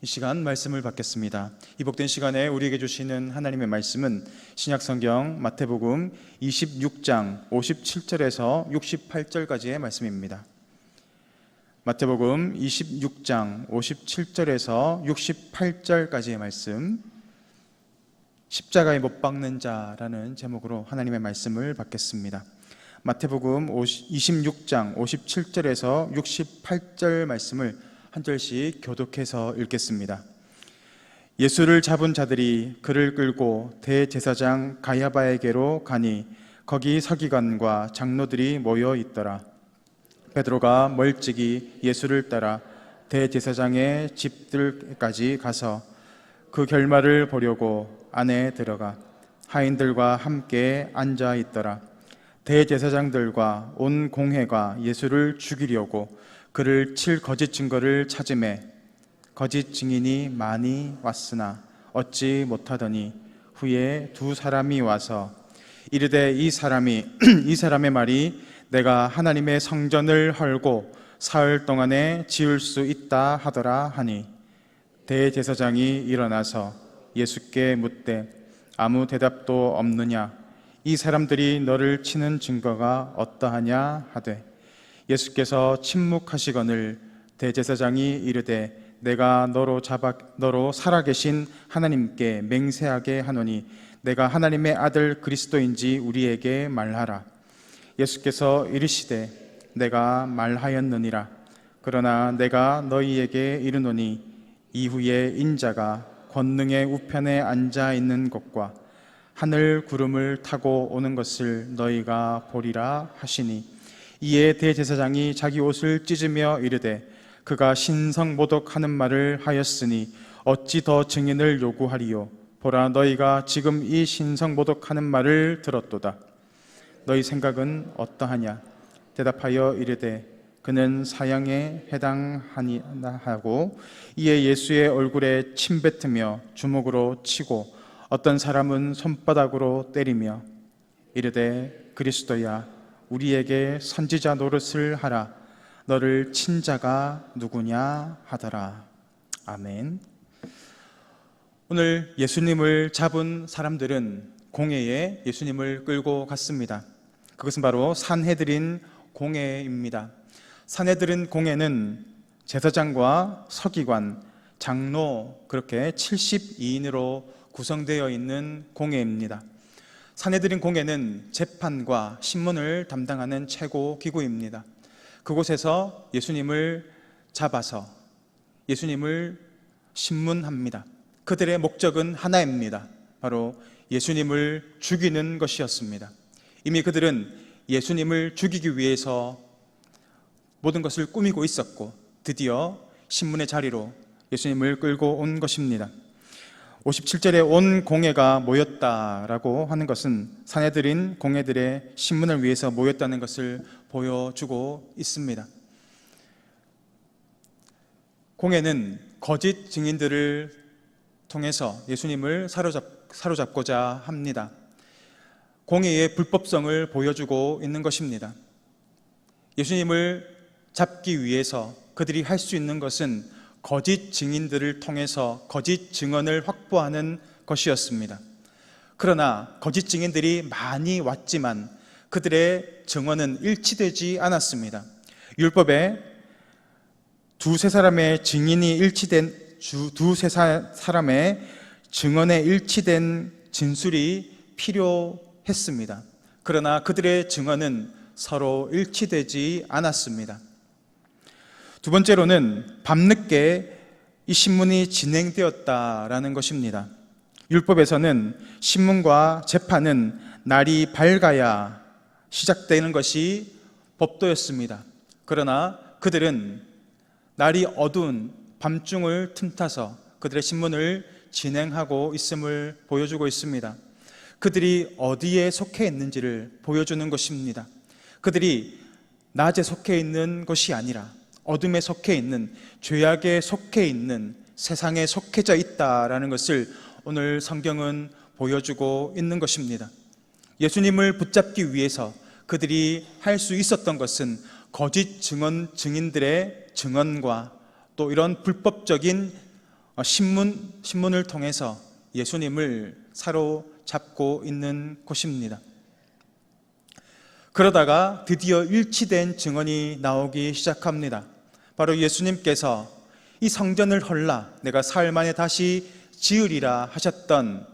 이 시간 말씀을 받겠습니다. 이 복된 시간에 우리에게 주시는 하나님의 말씀은 신약성경 마태복음 26장 57절에서 68절까지의 말씀입니다. 마태복음 26장 57절에서 68절까지의 말씀, 십자가에 못 박는 자라는 제목으로 하나님의 말씀을 받겠습니다. 마태복음 26장 57절에서 68절 말씀을 한 절씩 교독해서 읽겠습니다. 예수를 잡은 자들이 그를 끌고 대제사장 가야바에게로 가니 거기 서기관과 장로들이 모여 있더라. 베드로가 멀찍이 예수를 따라 대제사장의 집들까지 가서 그 결말을 보려고 안에 들어가 하인들과 함께 앉아 있더라. 대제사장들과 온 공회가 예수를 죽이려고 그를 칠 거짓 증거를 찾으매 거짓 증인이 많이 왔으나 얻지 못하더니 후에 두 사람이 와서 이르되 이 사람의 말이 내가 하나님의 성전을 헐고 사흘 동안에 지을 수 있다 하더라 하니 대제사장이 일어나서 예수께 묻되 아무 대답도 없느냐? 이 사람들이 너를 치는 증거가 어떠하냐 하되 예수께서 침묵하시거늘 대제사장이 이르되 내가 너로 살아계신 하나님께 맹세하게 하노니 내가 하나님의 아들 그리스도인지 우리에게 말하라. 예수께서 이르시되 내가 말하였느니라. 그러나 내가 너희에게 이르노니 이후에 인자가 권능의 우편에 앉아 있는 것과 하늘 구름을 타고 오는 것을 너희가 보리라 하시니 이에 대제사장이 자기 옷을 찢으며 이르되 그가 신성모독하는 말을 하였으니 어찌 더 증인을 요구하리요? 보라, 너희가 지금 이 신성모독하는 말을 들었도다. 너희 생각은 어떠하냐? 대답하여 이르되 그는 사형에 해당하니라 하고 이에 예수의 얼굴에 침 뱉으며 주먹으로 치고 어떤 사람은 손바닥으로 때리며 이르되 그리스도야 우리에게 선지자 노릇을 하라. 너를 친 자가 누구냐 하더라. 아멘. 오늘 예수님을 잡은 사람들은 공회에 예수님을 끌고 갔습니다. 그것은 바로 산헤드린 공회입니다. 산헤드린 공회는 제사장과 서기관, 장로 그렇게 72인으로 구성되어 있는 공회입니다. 산헤드린 공회는 재판과 신문을 담당하는 최고 기구입니다. 그곳에서 예수님을 잡아서 예수님을 신문합니다. 그들의 목적은 하나입니다. 바로 예수님을 죽이는 것이었습니다. 이미 그들은 예수님을 죽이기 위해서 모든 것을 꾸미고 있었고 드디어 신문의 자리로 예수님을 끌고 온 것입니다. 57절에 온 공회가 모였다라고 하는 것은 산헤드린 공회들의 신문을 위해서 모였다는 것을 보여주고 있습니다. 공회는 거짓 증인들을 통해서 예수님을 사로잡고자 합니다. 공회의 불법성을 보여주고 있는 것입니다. 예수님을 잡기 위해서 그들이 할 수 있는 것은 거짓 증인들을 통해서 거짓 증언을 확보하는 것이었습니다. 그러나 거짓 증인들이 많이 왔지만 그들의 증언은 일치되지 않았습니다. 율법에 두세 사람의 증인이 일치된 두세 사람의 증언에 일치된 진술이 필요했습니다. 그러나 그들의 증언은 서로 일치되지 않았습니다. 두 번째로는 밤늦게 이 신문이 진행되었다라는 것입니다. 율법에서는 신문과 재판은 날이 밝아야 시작되는 것이 법도였습니다. 그러나 그들은 날이 어두운 밤중을 틈타서 그들의 신문을 진행하고 있음을 보여주고 있습니다. 그들이 어디에 속해 있는지를 보여주는 것입니다. 그들이 낮에 속해 있는 것이 아니라 어둠에 속해 있는, 죄악에 속해 있는, 세상에 속해져 있다라는 것을 오늘 성경은 보여주고 있는 것입니다. 예수님을 붙잡기 위해서 그들이 할 수 있었던 것은 거짓 증인들의 증언과 또 이런 불법적인 신문을 통해서 예수님을 사로잡고 있는 곳입니다. 그러다가 드디어 일치된 증언이 나오기 시작합니다. 바로 예수님께서 이 성전을 헐라 내가 사흘 만에 다시 지으리라 하셨던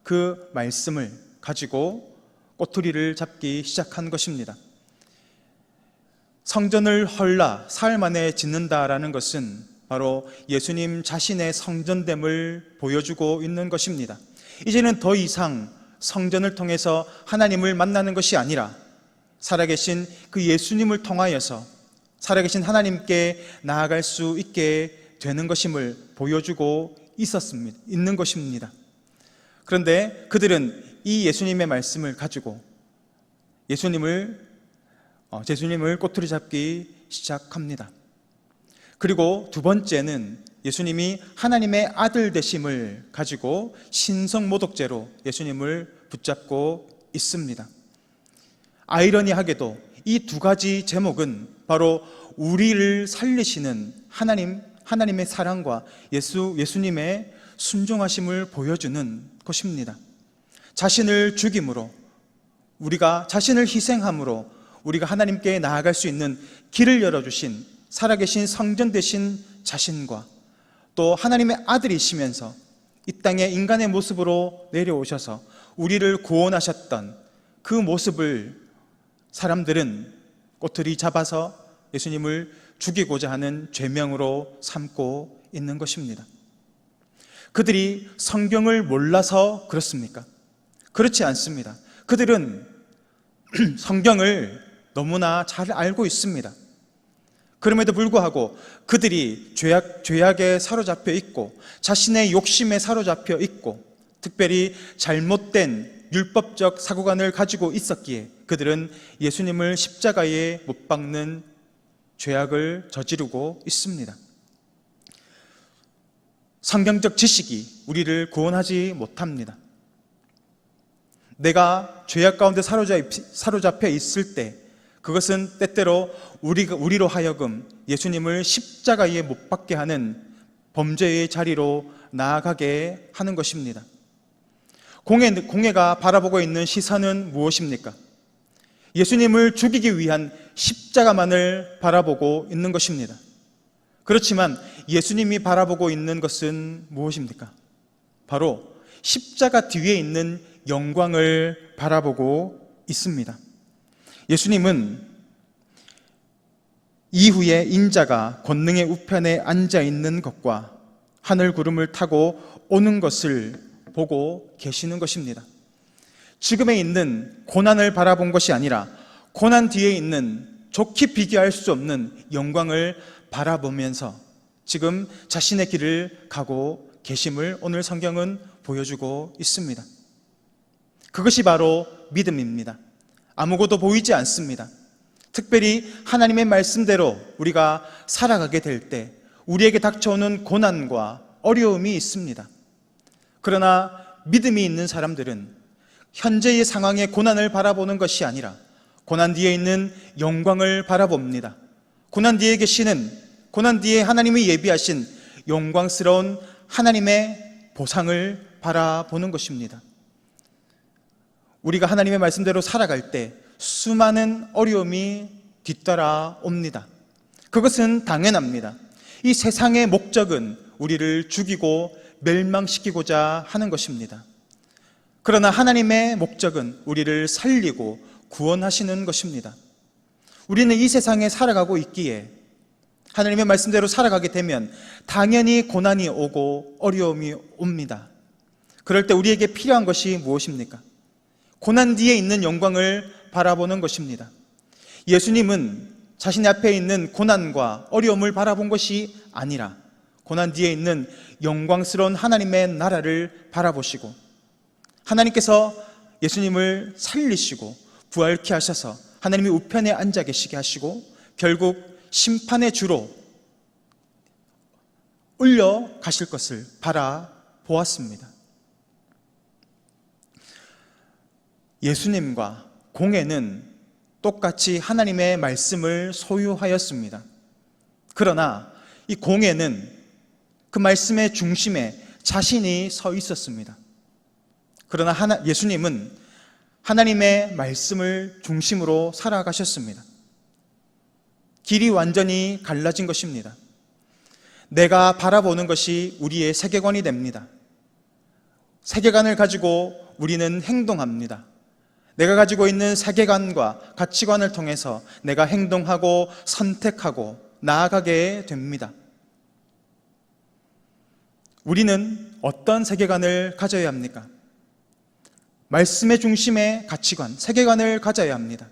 그 말씀을 가지고 꼬투리를 잡기 시작한 것입니다. 성전을 헐라 사흘 만에 짓는다라는 것은 바로 예수님 자신의 성전됨을 보여주고 있는 것입니다. 이제는 더 이상 성전을 통해서 하나님을 만나는 것이 아니라 살아계신 그 예수님을 통하여서 살아계신 하나님께 나아갈 수 있게 되는 것임을 보여주고 있는 것입니다. 그런데 그들은 이 예수님의 말씀을 가지고 예수님을 꼬투리 잡기 시작합니다. 그리고 두 번째는 예수님이 하나님의 아들 되심을 가지고 신성모독죄로 예수님을 붙잡고 있습니다. 아이러니하게도 이 두 가지 제목은 바로 우리를 살리시는 하나님의 사랑과 예수님의 순종하심을 보여주는 것입니다. 자신을 죽임으로, 자신을 희생함으로 우리가 하나님께 나아갈 수 있는 길을 열어주신 살아계신 성전 되신 자신과 또 하나님의 아들이시면서 이 땅에 인간의 모습으로 내려오셔서 우리를 구원하셨던 그 모습을 사람들은 꼬투리 잡아서 예수님을 죽이고자 하는 죄명으로 삼고 있는 것입니다. 그들이 성경을 몰라서 그렇습니까? 그렇지 않습니다. 그들은 성경을 너무나 잘 알고 있습니다. 그럼에도 불구하고 그들이 죄악에 사로잡혀 있고 자신의 욕심에 사로잡혀 있고 특별히 잘못된 율법적 사고관을 가지고 있었기에 그들은 예수님을 십자가에 못 박는 죄악을 저지르고 있습니다. 성경적 지식이 우리를 구원하지 못합니다. 내가 죄악 가운데 사로잡혀 있을 때 그것은 때때로 우리로 하여금 예수님을 십자가에 못 박게 하는 범죄의 자리로 나아가게 하는 것입니다. 공회가 바라보고 있는 시선은 무엇입니까? 예수님을 죽이기 위한 십자가만을 바라보고 있는 것입니다. 그렇지만 예수님이 바라보고 있는 것은 무엇입니까? 바로 십자가 뒤에 있는 영광을 바라보고 있습니다. 예수님은 이후에 인자가 권능의 우편에 앉아 있는 것과 하늘 구름을 타고 오는 것을 보고 계시는 것입니다. 지금에 있는 고난을 바라본 것이 아니라 고난 뒤에 있는 좋게 비교할 수 없는 영광을 바라보면서 지금 자신의 길을 가고 계심을 오늘 성경은 보여주고 있습니다. 그것이 바로 믿음입니다. 아무것도 보이지 않습니다. 특별히 하나님의 말씀대로 우리가 살아가게 될 때 우리에게 닥쳐오는 고난과 어려움이 있습니다. 그러나 믿음이 있는 사람들은 현재의 상황의 고난을 바라보는 것이 아니라 고난 뒤에 있는 영광을 바라봅니다. 고난 뒤에 하나님이 예비하신 영광스러운 하나님의 보상을 바라보는 것입니다. 우리가 하나님의 말씀대로 살아갈 때 수많은 어려움이 뒤따라옵니다. 그것은 당연합니다. 이 세상의 목적은 우리를 죽이고 멸망시키고자 하는 것입니다. 그러나 하나님의 목적은 우리를 살리고 구원하시는 것입니다. 우리는 이 세상에 살아가고 있기에 하나님의 말씀대로 살아가게 되면 당연히 고난이 오고 어려움이 옵니다. 그럴 때 우리에게 필요한 것이 무엇입니까? 고난 뒤에 있는 영광을 바라보는 것입니다. 예수님은 자신 앞에 있는 고난과 어려움을 바라본 것이 아니라 고난 뒤에 있는 영광스러운 하나님의 나라를 바라보시고 하나님께서 예수님을 살리시고 부활케 하셔서 하나님의 우편에 앉아 계시게 하시고 결국 심판의 주로 올려가실 것을 바라보았습니다. 예수님과 공회는 똑같이 하나님의 말씀을 소유하였습니다. 그러나 이 공회는 그 말씀의 중심에 자신이 서 있었습니다. 그러나 예수님은 하나님의 말씀을 중심으로 살아가셨습니다. 길이 완전히 갈라진 것입니다. 내가 바라보는 것이 우리의 세계관이 됩니다. 세계관을 가지고 우리는 행동합니다. 내가 가지고 있는 세계관과 가치관을 통해서 내가 행동하고 선택하고 나아가게 됩니다. 우리는 어떤 세계관을 가져야 합니까? 말씀의 중심의 가치관, 세계관을 가져야 합니다.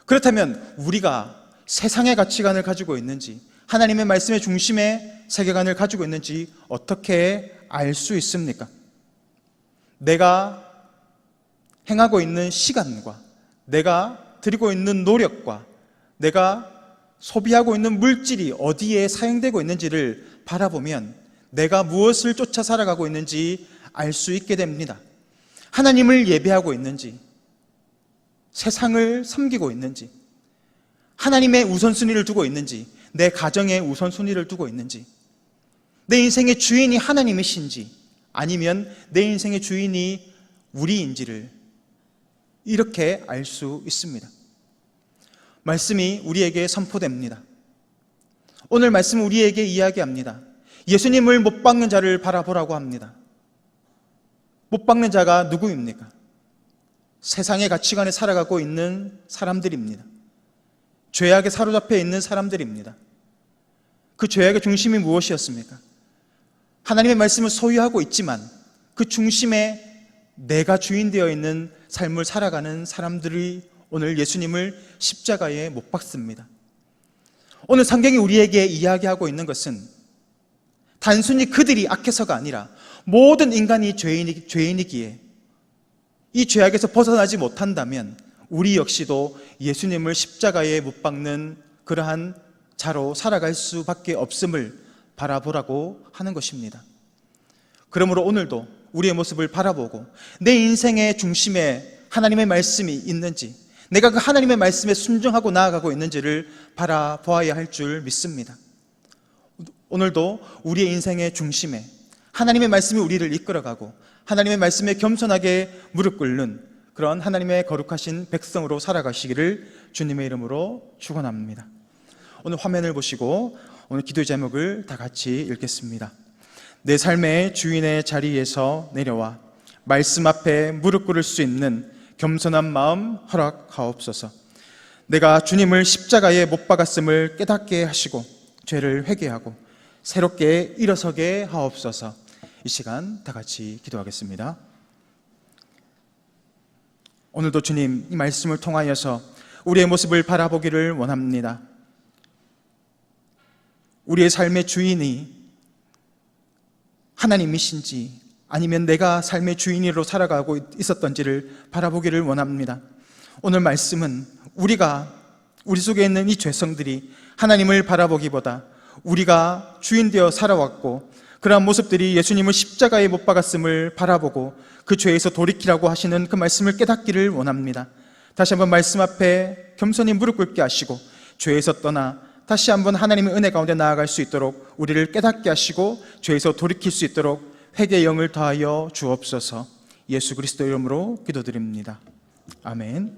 그렇다면 우리가 세상의 가치관을 가지고 있는지, 하나님의 말씀의 중심의 세계관을 가지고 있는지 어떻게 알 수 있습니까? 내가 행하고 있는 시간과 내가 드리고 있는 노력과 내가 소비하고 있는 물질이 어디에 사용되고 있는지를 바라보면 내가 무엇을 쫓아 살아가고 있는지 알 수 있게 됩니다. 하나님을 예배하고 있는지, 세상을 섬기고 있는지, 하나님의 우선순위를 두고 있는지, 내 가정의 우선순위를 두고 있는지, 내 인생의 주인이 하나님이신지 아니면 내 인생의 주인이 우리인지를 이렇게 알 수 있습니다. 말씀이 우리에게 선포됩니다. 오늘 말씀은 우리에게 이야기합니다. 예수님을 못 박는 자를 바라보라고 합니다. 못 박는 자가 누구입니까? 세상의 가치관에 살아가고 있는 사람들입니다. 죄악에 사로잡혀 있는 사람들입니다. 그 죄악의 중심이 무엇이었습니까? 하나님의 말씀을 소유하고 있지만 그 중심에 내가 주인 되어 있는 삶을 살아가는 사람들이 오늘 예수님을 십자가에 못 박습니다. 오늘 성경이 우리에게 이야기하고 있는 것은 단순히 그들이 악해서가 아니라 모든 인간이 죄인이기에 이 죄악에서 벗어나지 못한다면 우리 역시도 예수님을 십자가에 못 박는 그러한 자로 살아갈 수밖에 없음을 바라보라고 하는 것입니다. 그러므로 오늘도 우리의 모습을 바라보고 내 인생의 중심에 하나님의 말씀이 있는지, 내가 그 하나님의 말씀에 순종하고 나아가고 있는지를 바라보아야 할 줄 믿습니다. 오늘도 우리의 인생의 중심에 하나님의 말씀이 우리를 이끌어가고 하나님의 말씀에 겸손하게 무릎 꿇는 그런 하나님의 거룩하신 백성으로 살아가시기를 주님의 이름으로 축원합니다. 오늘 화면을 보시고 오늘 기도의 제목을 다 같이 읽겠습니다. 내 삶의 주인의 자리에서 내려와 말씀 앞에 무릎 꿇을 수 있는 겸손한 마음 허락하옵소서. 내가 주님을 십자가에 못 박았음을 깨닫게 하시고 죄를 회개하고 새롭게 일어서게 하옵소서. 이 시간 다 같이 기도하겠습니다. 오늘도 주님 이 말씀을 통하여서 우리의 모습을 바라보기를 원합니다. 우리의 삶의 주인이 하나님이신지 아니면 내가 삶의 주인으로 살아가고 있었던지를 바라보기를 원합니다. 오늘 말씀은 우리 속에 있는 이 죄성들이 하나님을 바라보기보다 우리가 주인 되어 살아왔고 그러한 모습들이 예수님을 십자가에 못 박았음을 바라보고 그 죄에서 돌이키라고 하시는 그 말씀을 깨닫기를 원합니다. 다시 한번 말씀 앞에 겸손히 무릎 꿇게 하시고 죄에서 떠나 다시 한번 하나님의 은혜 가운데 나아갈 수 있도록 우리를 깨닫게 하시고 죄에서 돌이킬 수 있도록 회개의 영을 더하여 주옵소서. 예수 그리스도 이름으로 기도드립니다. 아멘.